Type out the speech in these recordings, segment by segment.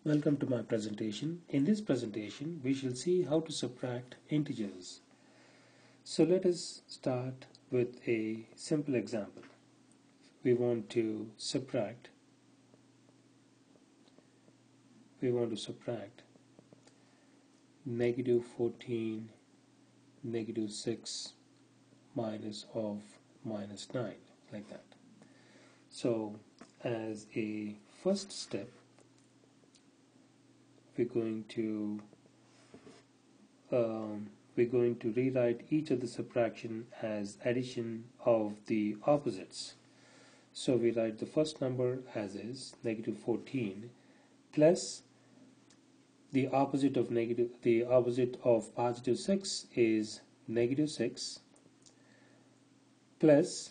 Welcome to my presentation. In this presentation, we shall see how to subtract integers. So let us start with a simple example. We want to subtract negative 14, negative 6 minus of minus 9, like that. So as a first step, we're going to rewrite each of the subtraction as addition of the opposites. So we write the first number as is, negative 14, plus the opposite of positive 6 is negative 6, plus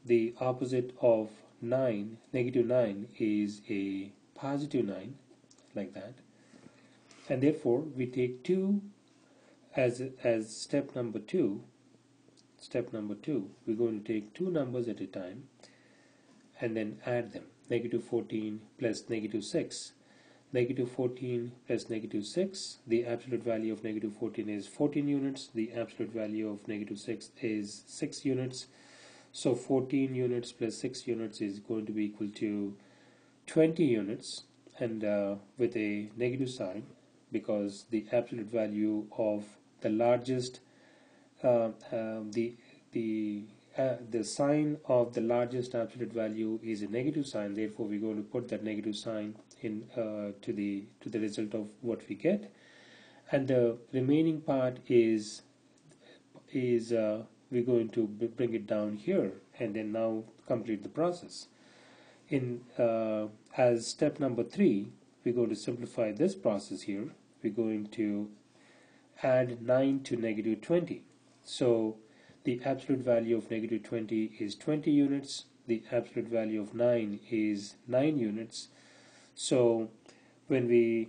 the opposite of 9, negative 9, is a positive 9, like that. And therefore we take 2 as step number 2. We're going to take two numbers at a time and then add them. Negative 14 plus negative 6. Negative 14 plus negative 6, the absolute value of negative 14 is 14 units, the absolute value of negative 6 is 6 units. So 14 units plus 6 units is going to be equal to 20 units, and with a negative sign, because the absolute value of the largest the sign of the largest absolute value is a negative sign. Therefore we're going to put that negative sign in to the result of what we get, and the remaining part is we're going to bring it down here and then now complete the process. In as step number 3, we're going to simplify this process here. We're going to add 9 to negative 20. So the absolute value of negative 20 is 20 units. The absolute value of 9 is 9 units. So when we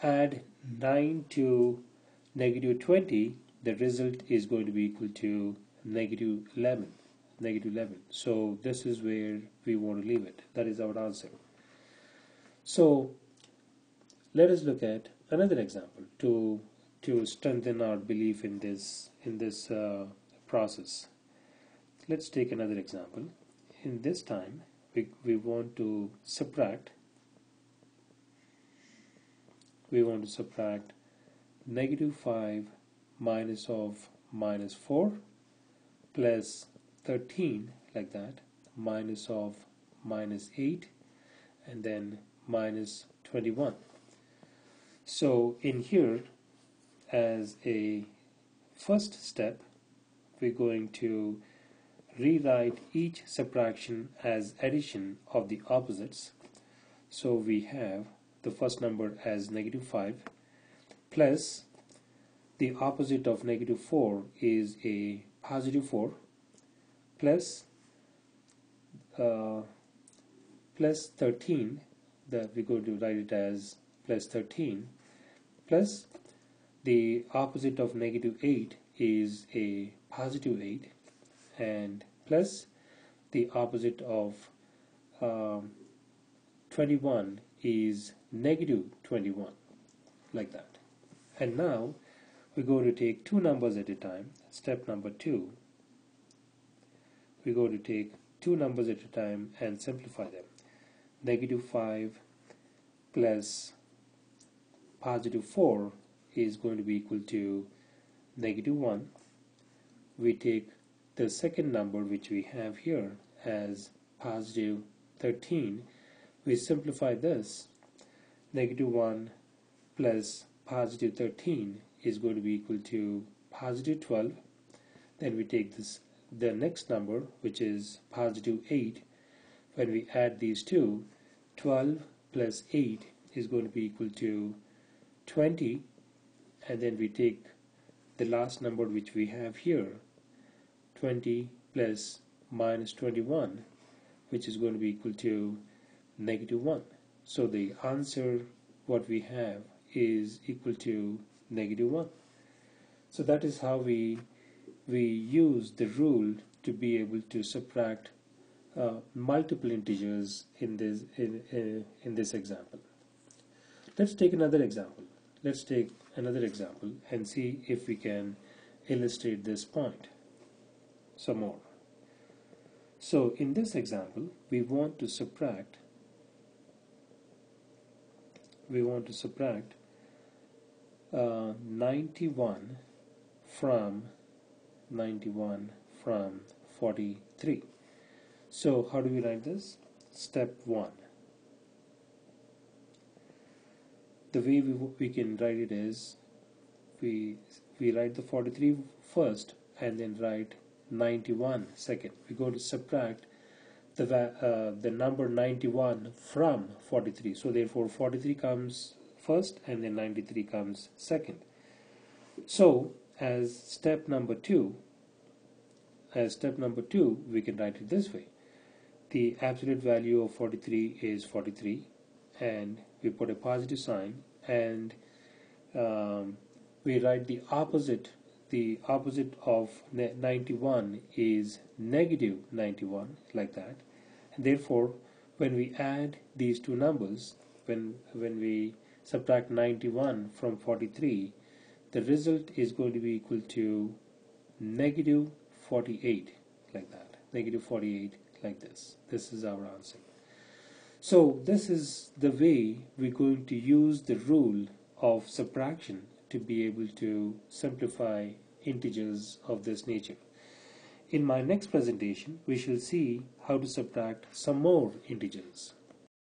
add 9 to negative 20, the result is going to be equal to negative 11. So this is where we want to leave it. That is our answer. So let us look at another example to strengthen our belief in this process. Let's take another example. In this time, we want to subtract negative 5 minus of minus 4 plus 13, like that, minus of minus 8, and then minus 21. So in here, as a first step, we're going to rewrite each subtraction as addition of the opposites. So we have the first number as negative 5, plus the opposite of negative 4 is a positive 4, plus 13, that we're going to write it as plus 13, plus the opposite of negative 8 is a positive 8, and plus the opposite of 21 is negative 21, like that. And now we're going to take two numbers at a time. Step number 2, we're going to take two numbers at a time and simplify them. Negative 5 plus positive 4 is going to be equal to negative 1. We take the second number which we have here as positive 13. We simplify this. Negative 1 plus positive 13 is going to be equal to positive 12. Then we take the next number, which is positive 8. When we add these two, 12 plus 8 is going to be equal to 20, and then we take the last number which we have here, 20 plus minus 21, which is going to be equal to negative 1. So the answer what we have is equal to negative 1. So that is how we use the rule to be able to subtract multiple integers in this example. Let's take another example. Let's take another example and see if we can illustrate this point some more. So in this example, we want to subtract 91 from 43. So how do we write this? Step 1. The way we can write it is we write the 43 first and then write 91 second. We're going to subtract the number 91 from 43. So therefore 43 comes first and then 93 comes second. So as step number 2, we can write it this way. The absolute value of 43 is 43, and we put a positive sign, and we write the opposite of 91 is negative 91, like that. And therefore when we add these two numbers, when we subtract 91 from 43, the result is going to be equal to negative 48, like that. Negative 48, like this. This is our answer. So this is the way we're going to use the rule of subtraction to be able to simplify integers of this nature. In my next presentation, we shall see how to subtract some more integers.